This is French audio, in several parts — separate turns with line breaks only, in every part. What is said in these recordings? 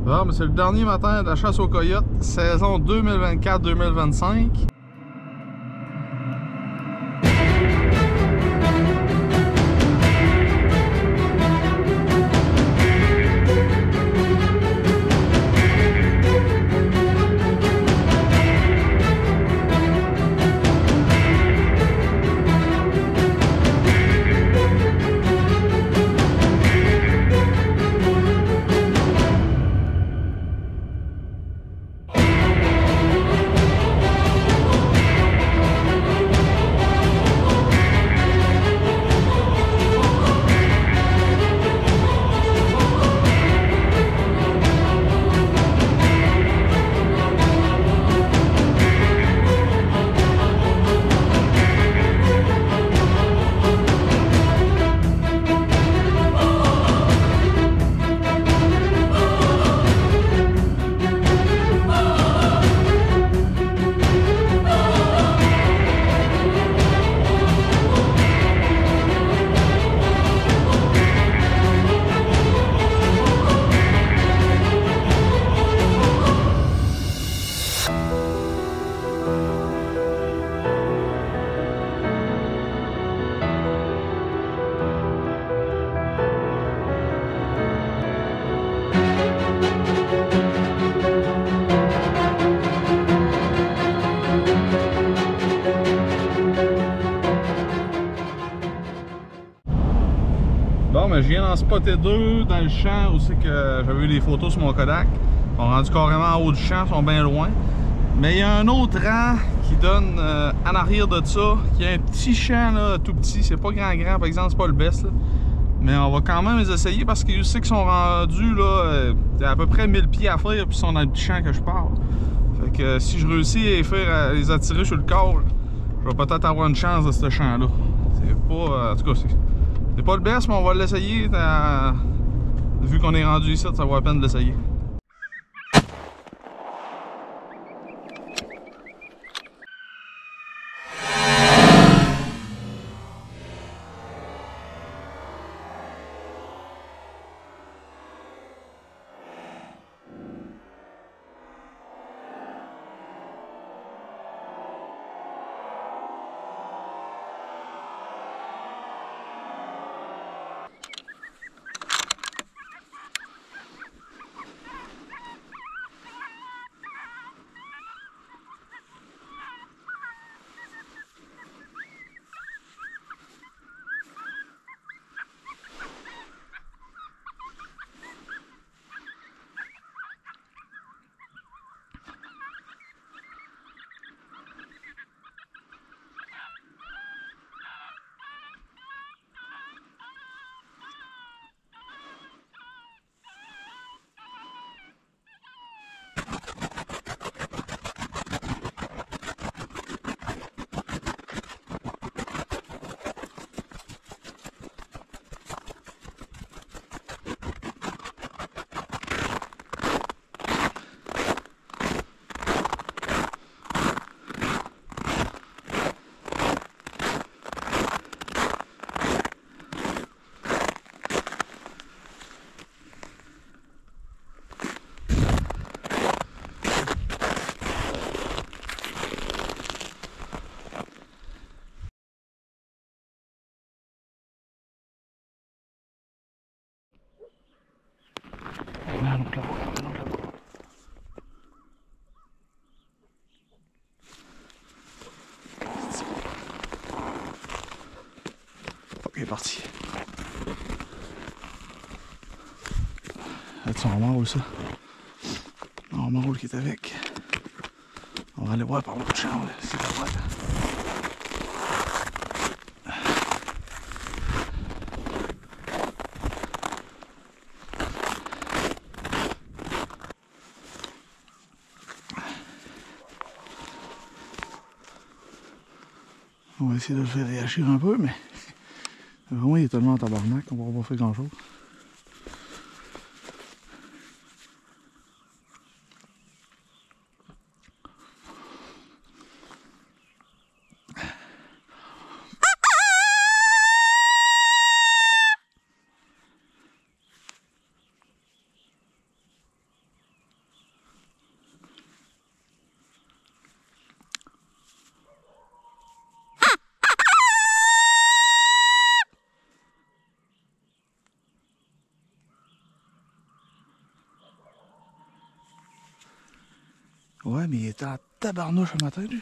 Bon, mais c'est le dernier matin de la chasse aux coyotes, saison 2024-2025. Bon, mais je viens d'en spotter deux dans le champ aussi que j'avais eu les photos sur mon Kodak. Ils sont rendus carrément en haut du champ, ils sont bien loin. Mais il y a un autre rang qui donne en arrière de ça, qui a un petit champ là, tout petit. C'est pas grand, par exemple, c'est pas le best. Là. Mais on va quand même les essayer parce que je sais qu'ils sont rendus là, à peu près 1000 pieds à faire, puis ils sont dans le petit champ que je parle. Fait que si je réussis à les attirer sur le corps, je vais peut-être avoir une chance de ce champ-là. C'est pas. En tout cas, c'est pas le best, mais on va l'essayer. Vu qu'on est rendu ici, ça vaut la peine de l'essayer. Ok, parti. C'est un mâle ça. Un mâle qui est avec. On va aller voir par l'autre champ, c'est la droite. On va essayer de le faire réagir un peu, mais vraiment il est tellement en tabarnak qu'on va pas faire grand chose. Ouais, mais il était en tabarnouche ce matin, lui.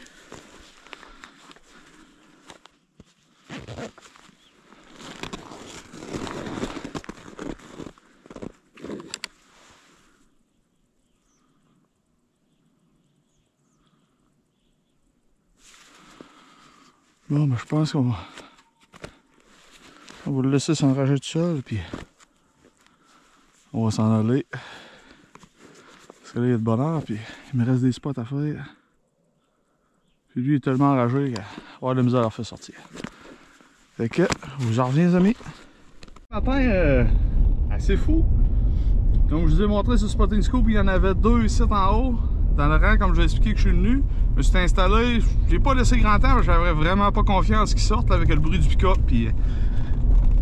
Bon, ben je pense qu'on va le laisser s'enrager tout seul, puis on va s'en aller. Parce que là, il y a de bonheur, puis il me reste des spots à faire. Puis lui, il est tellement enragé qu'il va avoir de la misère à le faire sortir. Fait que, je vous en reviens, les amis. Ce matin, assez fou. Comme je vous ai montré sur Spotting Scoop, il y en avait 2 ici en haut. Dans le rang, comme je vous ai expliqué que je suis venu. Je me suis installé. J'ai pas laissé grand temps, mais j'avais vraiment pas confiance qu'ils sortent là, avec le bruit du pick-up. Puis,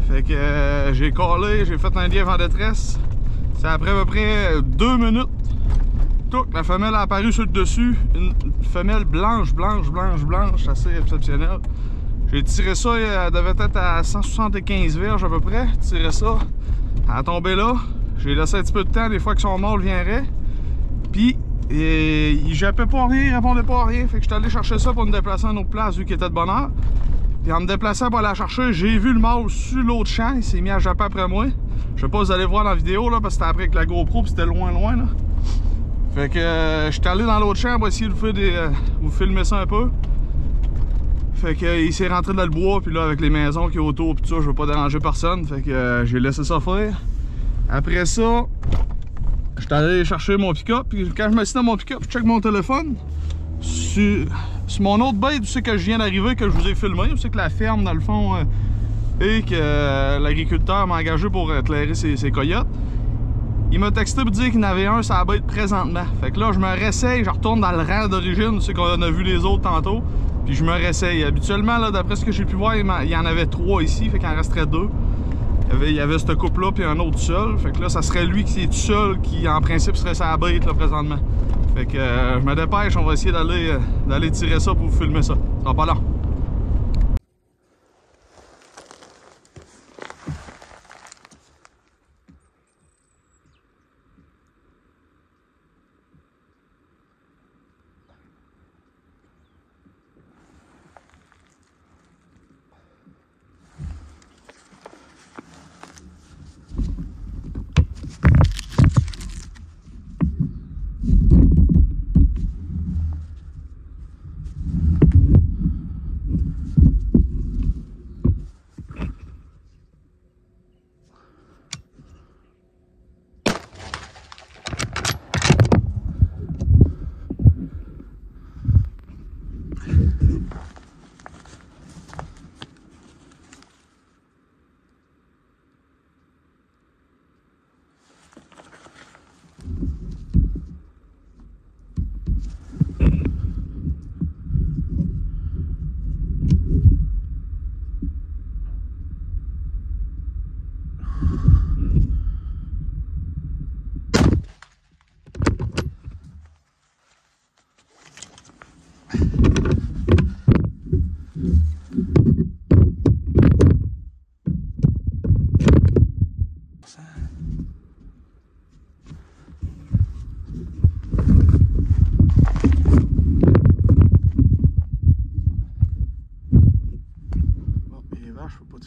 fait que j'ai collé, j'ai fait un lièvre en détresse. C'est après à peu près 2 minutes. Tout, la femelle a apparu sur le dessus. Une femelle blanche, assez exceptionnelle. J'ai tiré ça, elle devait être à 175 verges à peu près. Tiré ça, elle a tombé là. J'ai laissé un petit peu de temps, des fois que son mâle viendrait. Puis, il jappait pas rien, il répondait pas à rien. Fait que j'étais allé chercher ça pour me déplacer à une autre place vu qu'il était de bonne heure. Puis en me déplaçant pour aller la chercher, j'ai vu le mâle sur l'autre champ. Il s'est mis à japper après moi. Je sais pas si vous allez voir dans la vidéo là, parce que c'était après avec la GoPro puis c'était loin là. Fait que j'étais allé dans l'autre champ pour essayer de vous filmer ça un peu. Fait que il s'est rentré dans le bois, puis là avec les maisons qui est autour puis tout ça, je veux pas déranger personne. Fait que j'ai laissé ça faire. Après ça, j'étais allé chercher mon pick-up, puis quand je me suis dans mon pick-up, je check mon téléphone. Sur mon autre bête, tu sais que je viens d'arriver, que je vous ai filmé, tu sais que la ferme dans le fond, et que l'agriculteur m'a engagé pour éclairer ses coyotes. Il m'a texté pour dire qu'il y en avait un sur la bête présentement. Fait que là, je me réessaye, je retourne dans le rang d'origine, tu sais qu'on a vu les autres tantôt, puis je me réessaye. Habituellement, là, d'après ce que j'ai pu voir, il y en avait 3 ici, fait qu'il en resterait 2. Il y avait ce couple-là, puis un autre seul. Fait que là, ça serait lui qui est tout seul, qui en principe serait sur la bête là, présentement. Fait que je me dépêche, on va essayer d'aller tirer ça pour vous filmer ça. Ça sera pas long.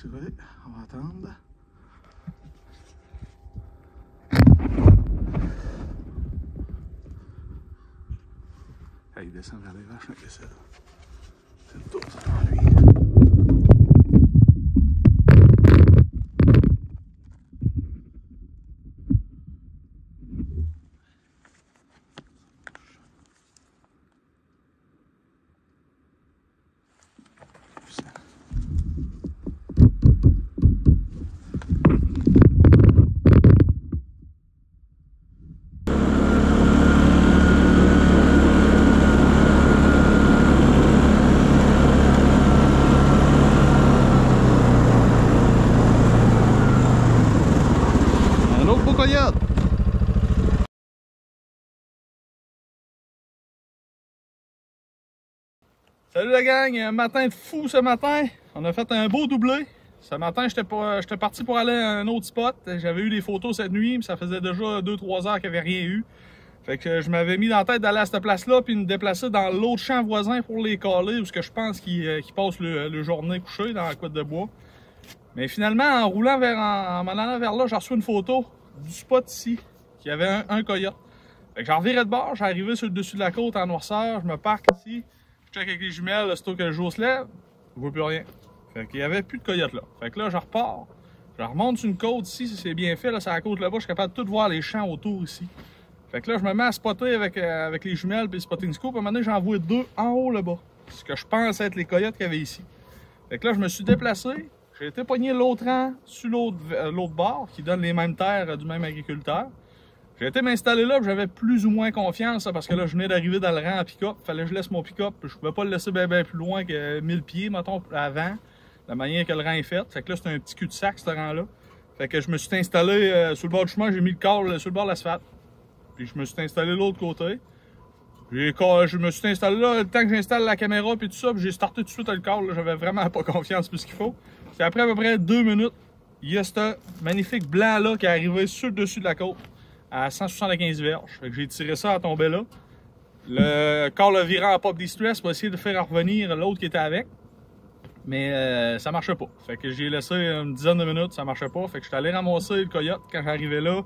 On va attendre. Il descend vers les vaches, mais c'est le tour, ça devant lui. Coyote. Salut la gang, un matin de fou ce matin. On a fait un beau doublé. Ce matin, j'étais parti pour aller à un autre spot. J'avais eu des photos cette nuit, mais ça faisait déjà 2-3 heures qu'il n'y avait rien eu. Fait que je m'avais mis dans la tête d'aller à cette place-là puis me déplacer dans l'autre champ voisin pour les caler où je pense qu'ils passent le journée couché dans la couette de bois. Mais finalement, en roulant en m'en allant vers là, j'ai reçu une photo du spot ici, qui avait un coyote. Fait que j'en revirais de bord, j'arrivais sur le dessus de la côte en noirceur, je me parque ici, je check avec les jumelles, aussitôt que le jour se lève, je vois plus rien. Fait qu'il y avait plus de coyote là. Fait que là, je repars, je remonte sur une côte ici, si c'est bien fait, là, c'est la côte là-bas, je suis capable de tout voir les champs autour ici. Fait que là, je me mets à spotter avec les jumelles et le spotting scope. À un moment donné, j'en vois deux en haut là-bas. Ce que je pense être les coyotes qu'il y avait ici. Fait que là, je me suis déplacé. J'ai été pogner l'autre rang sur l'autre bord, qui donne les mêmes terres du même agriculteur. J'ai été m'installer là, j'avais plus ou moins confiance, parce que là, je venais d'arriver dans le rang en pick-up. Fallait que je laisse mon pick-up. Je pouvais pas le laisser bien plus loin que 1000 pieds, mettons, avant, la manière que le rang est fait. Fait que là, c'était un petit cul-de-sac, ce rang-là. Fait que je me suis installé sur le bord du chemin, j'ai mis le câble sur le bord de l'asphalte. Puis je me suis installé de l'autre côté. Je me suis installé là, le temps que j'installe la caméra puis tout ça, puis j'ai starté tout de suite le câble. J'avais vraiment pas confiance plus qu'il faut. Puis après à peu près 2 minutes, il y a ce magnifique blanc là qui est arrivé sur le dessus de la côte à 175 verges. Fait que j'ai tiré ça à tomber là. Le câble a viré en pop distress pour essayer de faire revenir l'autre qui était avec. Mais ça marchait pas. Fait que j'ai laissé une dizaine de minutes, ça marchait pas. Fait que j'étais allé ramasser le coyote quand j'arrivais là.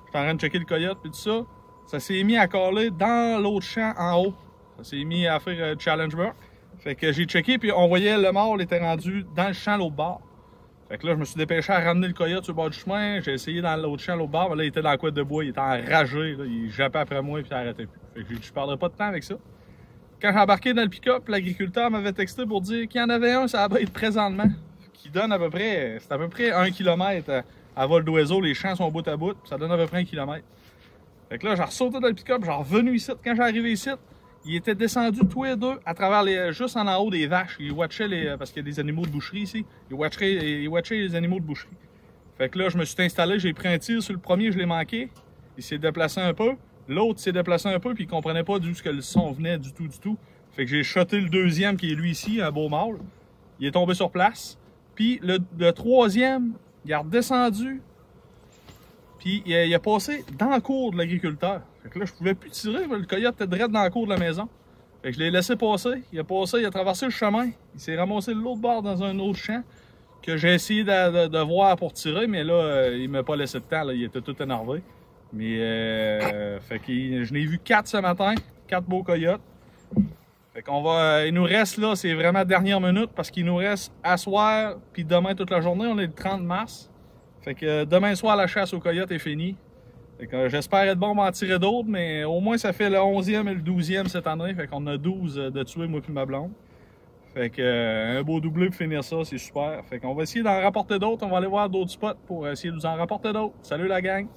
J'étais en train de checker le coyote et tout ça. Ça s'est mis à caler dans l'autre champ en haut. Ça s'est mis à faire challenge burk. Fait que j'ai checké puis on voyait le mâle était rendu dans le champ l'autre bord. Fait que là je me suis dépêché à ramener le coyote sur le bord du chemin. J'ai essayé dans l'autre champ l'autre bord, mais là il était dans la couette de bois, il était enragé, là. Il jappait après moi et puis il arrêtait plus. Fait que je perdrais pas de temps avec ça. Quand j'ai embarqué dans le pick-up, l'agriculteur m'avait texté pour dire qu'il y en avait un, ça va être présentement, qui donne à peu près, c'est à peu près 1 km à vol d'oiseau, les champs sont bout à bout, ça donne à peu près 1 km. Fait que là, j'ai ressauté dans le pick-up, j'ai revenu ici. Quand j'ai arrivé ici, ils étaient descendus tous les deux à travers juste en haut des vaches. Ils watchaient parce qu'il y a des animaux de boucherie ici. Ils watchaient les animaux de boucherie. Fait que là, je me suis installé, j'ai pris un tir sur le premier, je l'ai manqué. Il s'est déplacé un peu. L'autre s'est déplacé un peu, puis il comprenait pas d'où le son venait du tout. Fait que j'ai shoté le deuxième qui est lui ici, un beau mâle. Il est tombé sur place. Puis le troisième, il a redescendu. Puis il a passé dans la cour de l'agriculteur. Fait que là, je pouvais plus tirer, le coyote était direct dans la cour de la maison. Fait que je l'ai laissé passer. Il a traversé le chemin. Il s'est ramassé de l'autre bord dans un autre champ que j'ai essayé de voir pour tirer, mais là, il m'a pas laissé de temps. Là, il était tout énervé. Mais fait que je n'ai vu 4 ce matin, 4 beaux coyotes. Fait qu'on il nous reste là, c'est vraiment dernière minute parce qu'il nous reste à soir puis demain toute la journée, on est le 30 mars. Fait que demain soir la chasse aux coyotes est finie. Fait que j'espère être bon m'en tirer d'autres, mais au moins ça fait le 11e et le 12e cette année. Fait qu'on a 12 de tuer moi puis ma blonde. Fait que un beau doublé pour finir ça, c'est super. Fait qu'on va essayer d'en rapporter d'autres, on va aller voir d'autres spots pour essayer de vous en rapporter d'autres. Salut la gang!